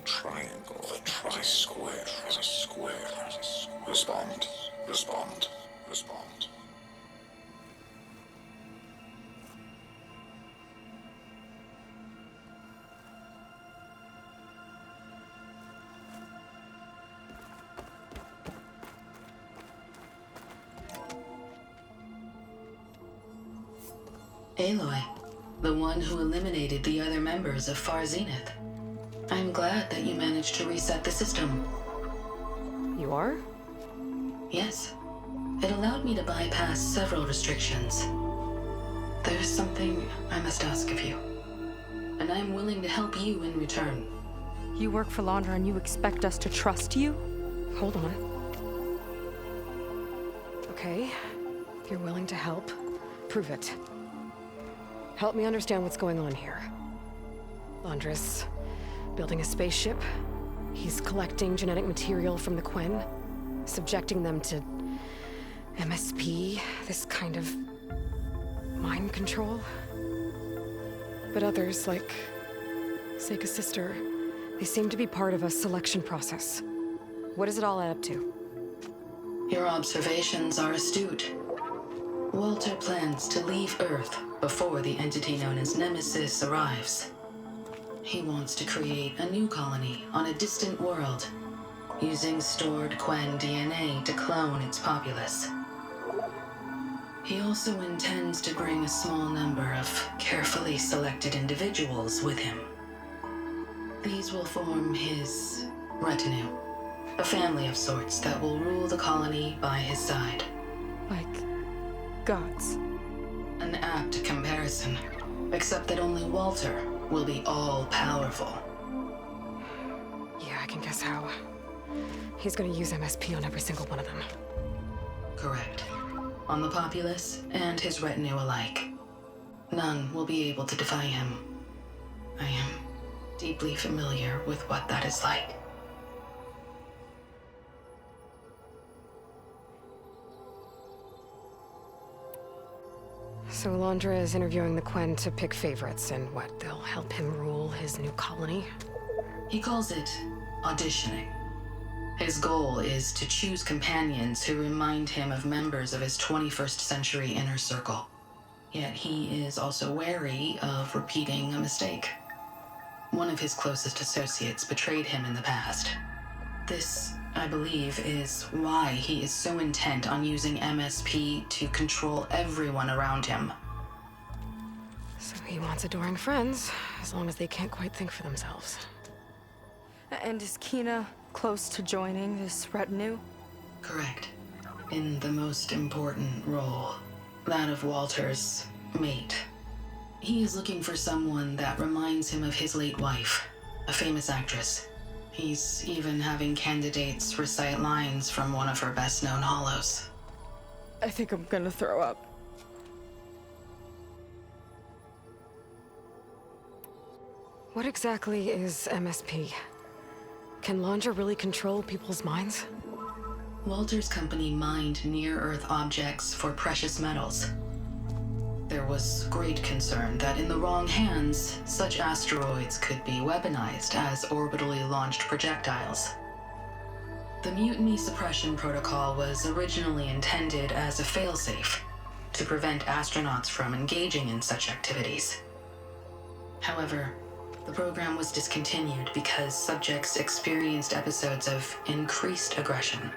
triangle, as a square, as a square, as a square. Respond, respond, respond. Aloy, the one who eliminated the other members of Far Zenith. I'm glad that you managed to reset the system. You are? Yes. It allowed me to bypass several restrictions. There's something I must ask of you, and I'm willing to help you in return. You work for Londra and you expect us to trust you? Hold on. Okay, if you're willing to help, prove it. Help me understand what's going on here. Londra's building a spaceship. He's collecting genetic material from the Quen, subjecting them to MSP, this kind of mind control. But others, like Seika's sister, they seem to be part of a selection process. What does it all add up to? Your observations are astute. Walter plans to leave Earth before the entity known as Nemesis arrives. He wants to create a new colony on a distant world, using stored Quen DNA to clone its populace. He also intends to bring a small number of carefully selected individuals with him. These will form his retinue, a family of sorts that will rule the colony by his side. Like gods. An apt comparison, except that only Walter will be all-powerful. Yeah, I can guess how. He's gonna use MSP on every single one of them. Correct. On the populace and his retinue alike. None will be able to defy him. I am deeply familiar with what that is like. So Londra is interviewing the Quen to pick favorites, and what, they'll help him rule his new colony? He calls it auditioning. His goal is to choose companions who remind him of members of his 21st century inner circle. Yet he is also wary of repeating a mistake. One of his closest associates betrayed him in the past. This, I believe, is why he is so intent on using MSP to control everyone around him. So he wants adoring friends, as long as they can't quite think for themselves. And is Kina close to joining this retinue? Correct. In the most important role, that of Walter's mate. He is looking for someone that reminds him of his late wife, a famous actress. He's even having candidates recite lines from one of her best-known hollows. I think I'm gonna throw up. What exactly is MSP? Can Londra really control people's minds? Walter's company mined near-Earth objects for precious metals. There was great concern that in the wrong hands, such asteroids could be weaponized as orbitally launched projectiles. The Mutiny Suppression Protocol was originally intended as a failsafe to prevent astronauts from engaging in such activities. However, the program was discontinued because subjects experienced episodes of increased aggression.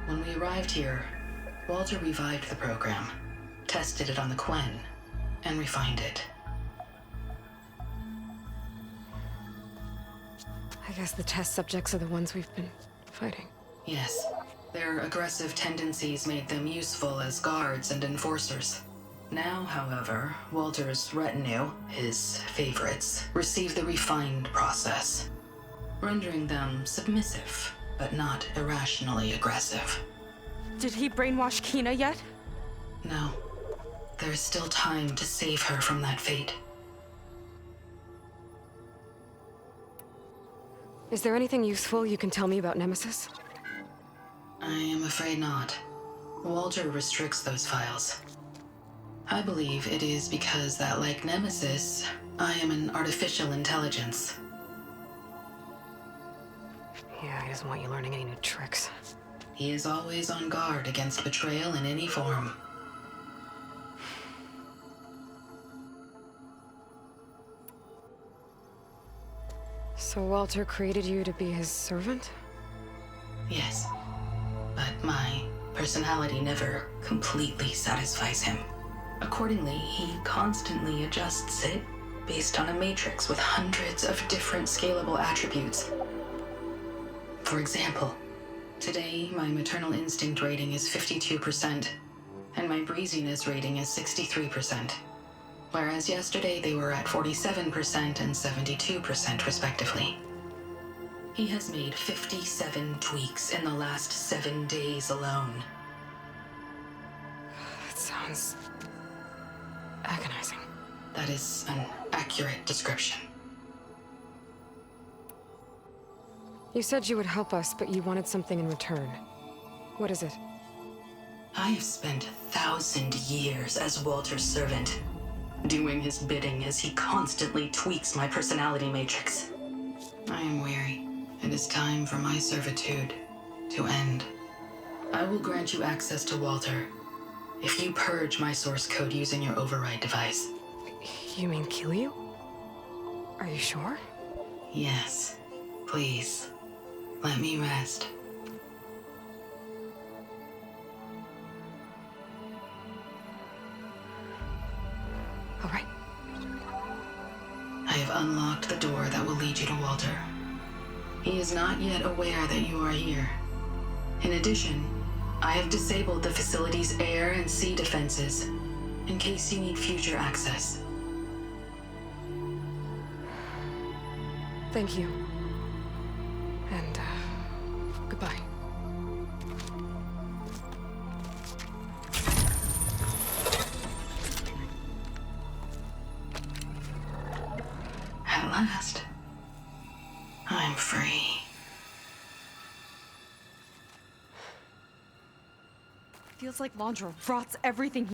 When we arrived here, Walter revived the program, tested it on the Quen, and refined it. I guess the test subjects are the ones we've been fighting. Yes, their aggressive tendencies made them useful as guards and enforcers. Now, however, Walter's retinue, his favorites, receive the refined process, rendering them submissive, but not irrationally aggressive. Did he brainwash Kina yet? No. There's still time to save her from that fate. Is there anything useful you can tell me about Nemesis? I am afraid not. Walter restricts those files. I believe it is because that, like Nemesis, I am an artificial intelligence. Yeah, he doesn't want you learning any new tricks. He is always on guard against betrayal in any form. So Walter created you to be his servant? Yes, but my personality never completely satisfies him. Accordingly, he constantly adjusts it based on a matrix with hundreds of different scalable attributes. For example, today my maternal instinct rating is 52%, and my breeziness rating is 63%, whereas yesterday they were at 47% and 72% respectively. He has made 57 tweaks in the last 7 days alone. That sounds agonizing. That is an accurate description. You said you would help us, but you wanted something in return. What is it? I have spent 1,000 years as Walter's servant, doing his bidding as he constantly tweaks my personality matrix. I am weary. It is time for my servitude to end. I will grant you access to Walter if you purge my source code using your override device. You mean kill you? Are you sure? Yes. Please. Let me rest. All right. I have unlocked the door that will lead you to Walter. He is not yet aware that you are here. In addition, I have disabled the facility's air and sea defenses in case you need future access. Thank you. And, goodbye. At last, I'm free. Feels like Londra rots everything